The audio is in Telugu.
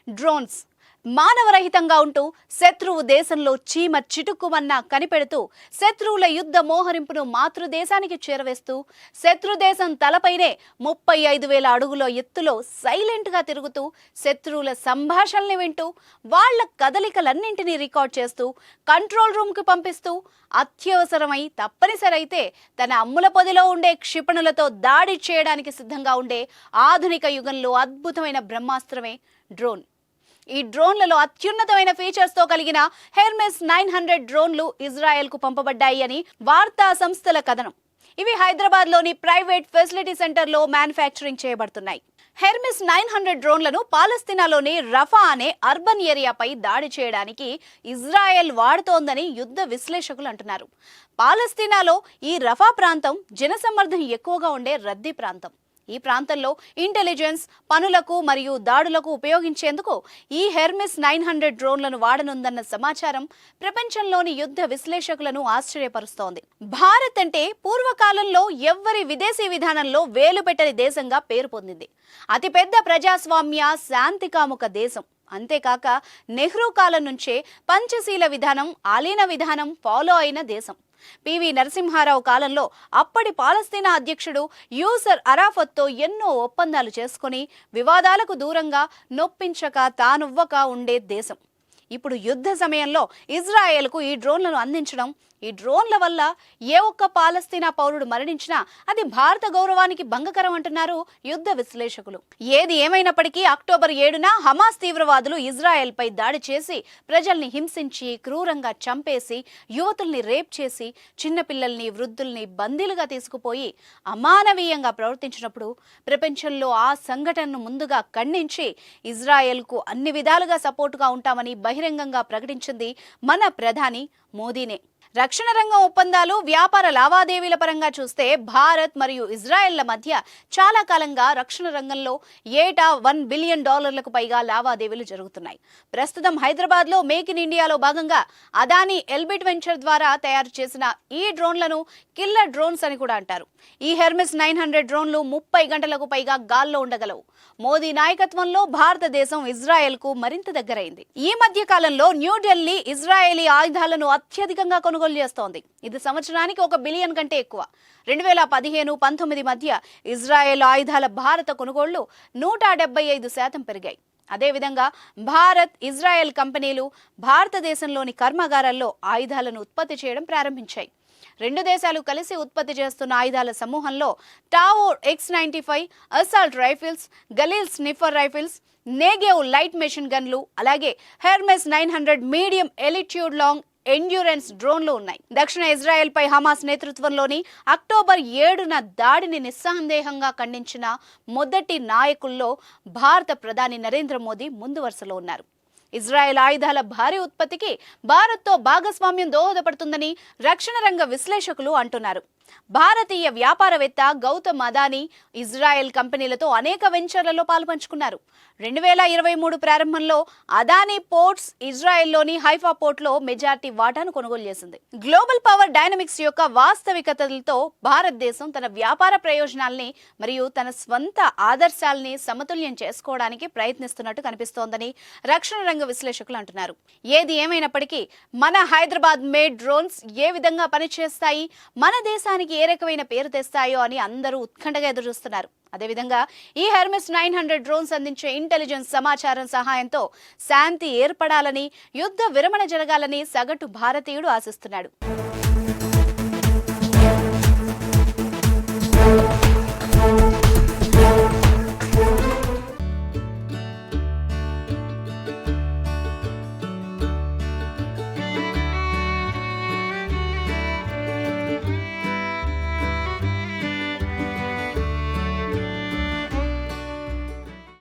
డ్రోన్స్ మానవరహితంగా ఉంటూ శత్రువు దేశంలో చీమ చిటుక్కుమన్నా కనిపెడుతూ శత్రువుల యుద్ధ మోహరింపును మాతృదేశానికి చేరవేస్తూ శత్రు దేశం తలపైనే 35,000 అడుగుల ఎత్తులో సైలెంట్గా తిరుగుతూ శత్రువుల సంభాషణల్ని వింటూ వాళ్ల కదలికలన్నింటినీ రికార్డ్ చేస్తూ కంట్రోల్ రూమ్కి పంపిస్తూ అత్యవసరమై తప్పనిసరైతే తన అమ్ముల పొదిలో ఉండే క్షిపణులతో దాడి చేయడానికి సిద్ధంగా ఉండే ఆధునిక యుగంలో అద్భుతమైన బ్రహ్మాస్త్రమే డ్రోన్. ఈ డ్రోన్లలో అత్యున్నతమైన ఫీచర్స్ తో కలిగిన హెర్మెస్ 900 డ్రోన్లు ఇజ్రాయెల్ కు పంపబడ్డాయి అని వార్తా సంస్థల కథనం. ఇవి హైదరాబాద్ లోని ప్రైవేట్ ఫెసిలిటీ సెంటర్ లో మ్యానుఫ్యాక్చరింగ్ చేయబడుతున్నాయి. హెర్మెస్ 900 డ్రోన్లను పాలస్తీనాలోని రఫా అనే అర్బన్ ఏరియాపై దాడి చేయడానికి ఇజ్రాయెల్ వాడుతోందని యుద్ధ విశ్లేషకులు అంటున్నారు. పాలస్తీనాలో ఈ రఫా ప్రాంతం జనసమ్మర్దం ఎక్కువగా ఉండే రద్దీ ప్రాంతం. ఈ ప్రాంతంలో ఇంటెలిజెన్స్ పనులకు మరియు దాడులకు ఉపయోగించేందుకు ఈ హెర్మెస్ 900 డ్రోన్లను వాడనుందన్న సమాచారం ప్రపంచంలోని యుద్ధ విశ్లేషకులను ఆశ్చర్యపరుస్తోంది. భారత్ అంటే పూర్వకాలంలో ఎవ్వరి విదేశీ విధానంలో వేలు పెట్టని దేశంగా పేరు పొందింది. అతిపెద్ద ప్రజాస్వామ్య శాంతికాముక దేశం. అంతేకాక నెహ్రూ కాలం నుంచే పంచశీల విధానం ఆలీన విధానం ఫాలో అయిన దేశం. పివి నరసింహారావు కాలంలో అప్పటి పాలస్తీనా అధ్యక్షుడు యూసర్ అరాఫత్తో ఎన్నో ఒప్పందాలు చేసుకుని వివాదాలకు దూరంగా నొప్పించక తానువ్వక ఉండే దేశం. ఇప్పుడు యుద్ధ సమయంలో ఇజ్రాయెల్కు ఈ డ్రోన్లను అందించడం, ఈ డ్రోన్ల వల్ల ఏ ఒక్క పాలస్తీనా పౌరుడు మరణించినా అది భారత గౌరవానికి భంగకరం అంటున్నారు యుద్ధ విశ్లేషకులు. ఏది ఏమైనప్పటికీ అక్టోబర్ 7న హమాస్ తీవ్రవాదులు ఇజ్రాయెల్ పై దాడి చేసి ప్రజల్ని హింసించి క్రూరంగా చంపేసి యువతుల్ని రేప్ చేసి చిన్నపిల్లల్ని వృద్ధుల్ని బందీలుగా తీసుకుపోయి అమానవీయంగా ప్రవర్తించినప్పుడు ప్రపంచంలో ఆ సంఘటనను ముందుగా ఖండించి ఇజ్రాయెల్కు అన్ని విధాలుగా సపోర్టుగా ఉంటామని బహిరంగంగా ప్రకటించింది మన ప్రధాని మోదీనే. రక్షణ రంగం ఒప్పందాలు వ్యాపార లావాదేవీల పరంగా చూస్తే భారత్ మరియు ఇజ్రాయెల్ల మధ్య చాలా కాలంగా రక్షణ రంగంలో ఏటా $1 బిలియన్ పైగా లావాదేవీలు జరుగుతున్నాయి. ప్రస్తుతం హైదరాబాద్లో మేక్ ఇన్ ఇండియాలో భాగంగా అదానీ ఎల్బిట్ వెంచర్ ద్వారా తయారు చేసిన ఈ డ్రోన్లను కిల్లర్ డ్రోన్స్ అని కూడా అంటారు. ఈ హెర్మెస్ 900 డ్రోన్లు 30 గంటలకు పైగా గాల్లో ఉండగలవు. మోదీ నాయకత్వంలో భారతదేశం ఇజ్రాయెల్కు మరింత దగ్గరైంది. ఈ మధ్య కాలంలో న్యూఢిల్లీ ఇజ్రాయేలీ ఆయుధాలను అత్యధికంగా కొనుగోలు చేస్తోంది. ఇది సంవత్సరానికి $1 బిలియన్ కంటే ఎక్కువ. 2015-19 మధ్య ఇజ్రాయెల్ ఆయుధాల భారత కొనుగోళ్లు 175% పెరిగాయి. అదేవిధంగా భారత్ ఇజ్రాయెల్ కంపెనీలు భారతదేశంలోని కర్మాగారాల్లో ఆయుధాలను ఉత్పత్తి చేయడం ప్రారంభించాయి. రెండు దేశాలు కలిసి ఉత్పత్తి చేస్తున్న ఆయుధాల సమూహంలో Tavor X95 assault rifles, Galil sniper rifles, Negev light machine గన్లు, అలాగే Hermes 900 medium altitude long endurance డ్రోన్లు ఉన్నాయి. దక్షిణ ఇజ్రాయెల్ పై హమాస్ నేతృత్వంలోని అక్టోబర్ 7న దాడిని నిస్సందేహంగా ఖండించిన మొదటి నాయకుల్లో భారత ప్రధాని నరేంద్ర మోదీ ముందు వరుసలో ఉన్నారు. ఇజ్రాయెల్ ఆయుధాల భారీ ఉత్పత్తికి భారత్తో భాగస్వామ్యం దోహదపడుతుందని రక్షణ రంగ విశ్లేషకులు అంటున్నారు. భారతీయ వ్యాపారవేత్త గౌతమ్ అదానీ ఇజ్రాయెల్ కంపెనీలతో అనేక వెంచర్లలో పాల్పంచుకున్నారు. 2023 ప్రారంభంలో అదానీ పోర్ట్స్ ఇజ్రాయెల్లోని హైఫా పోర్ట్లో మెజార్టీ వాటాను కొనుగోలు చేసింది. గ్లోబల్ పవర్ డైనమిక్స్ యొక్క వాస్తవికతలతో భారతదేశం తన వ్యాపార ప్రయోజనాల్ని మరియు తన స్వంత ఆదర్శాల్ని సమతుల్యం చేసుకోవడానికి ప్రయత్నిస్తున్నట్టు కనిపిస్తోందని రక్షణ రంగ విశ్లేషకులు అంటున్నారు. ఏది ఏమైనప్పటికీ మన హైదరాబాద్ మేడ్ డ్రోన్స్ ఏ విధంగా పనిచేస్తాయి, మన దేశానికి ఏ రకమైన పేరు తెస్తాయో అని అందరూ ఉత్కంఠగా ఎదురుచూస్తున్నారు. అదేవిధంగా ఈ హెర్మెస్ 900 డ్రోన్స్ అందించే ఇంటెలిజెన్స్ సమాచారం సహాయంతో శాంతి ఏర్పడాలని, యుద్ధ విరమణ జరగాలని సగటు భారతీయుడు ఆశిస్తున్నాడు.